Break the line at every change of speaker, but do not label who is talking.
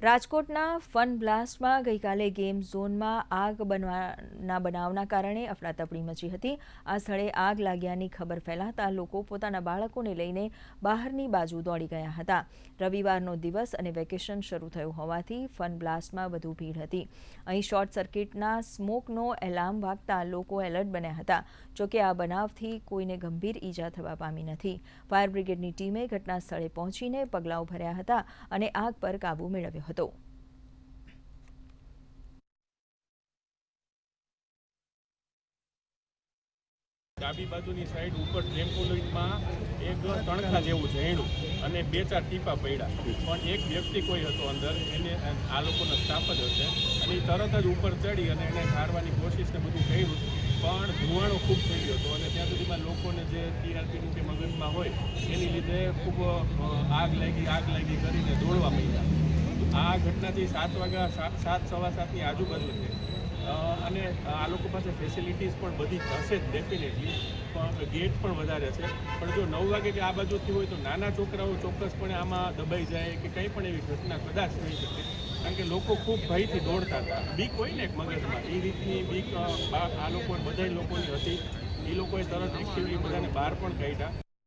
રાજકોટના ફન બ્લાસ્ટમાં ગઈકાલે ગેમ ઝોનમાં આગ બનાવના કારણે અફડાતફડી મચી હતી। આ સ્થળે આગ લાગ્યાની ખબર ફેલાતા લોકો પોતાના બાળકોને લઈને બહારની બાજુ દોડી ગયા હતા। રવિવારનો દિવસ અને વેકેશન શરૂ થયું હોવાથી ફન બ્લાસ્ટમાં વધુ ભીડ હતી। અહીં શોર્ટ સર્કિટના સ્મોકનો એલાર્મ વાગતા લોકો એલર્ટ બન્યા હતા। જોકે આ બનાવથી કોઈને ગંભીર ઈજા થવા પામી નથી। ફાયર બ્રિગેડની ટીમે ઘટના સ્થળે પહોંચીને પગલાઓ ભર્યા હતા અને આગ પર કાબુ મેળવ્યો હતો।
ડાબી બાજુની સાઈડ ઉપર ટ્રેમ્પોલિનમાં એક તણખા જેવું છે એનું અને 2-4 ટીપા પડ્યા, પણ એક વ્યક્તિ કોઈ હતો અંદર, એને આ લોકોનો સ્ટાફ જ હશે અને તરત જ ઉપર ચડી અને એને ઠારવાની કોશિશ ને બધું કર્યું, પણ ધુવાણો ખૂબ થઈ ગયો હતો અને ત્યાં સુધીમાં લોકોને જે ટીઆરપીનું કે મગજમાં હોય એની લીધે ખૂબ આગ લાગી કરીને દોડવા માંડ્યા। આ ઘટનાથી 7 વાગ્યા 7:15ની આજુબાજુ છે અને આ લોકો પાસે ફેસિલિટીઝ પણ બધી હશે જ ડેફિનેટલી, પણ ગેટ પણ વધારે છે, પણ જો 9 વાગે કે આ બાજુથી હોય તો નાના છોકરાઓ ચોક્કસપણે આમાં દબાઈ જાય કે કંઈ પણ એવી ઘટના કદાચ થઈ શકે, કારણ કે લોકો ખૂબ ભયથી દોડતા હતા। બીક હોય ને એક મગજમાં, એ રીતની બીક આ લોકો બધા લોકોની હતી। એ લોકોએ તરત એક્ટિવલી બધાને બહાર પણ કાઢ્યા।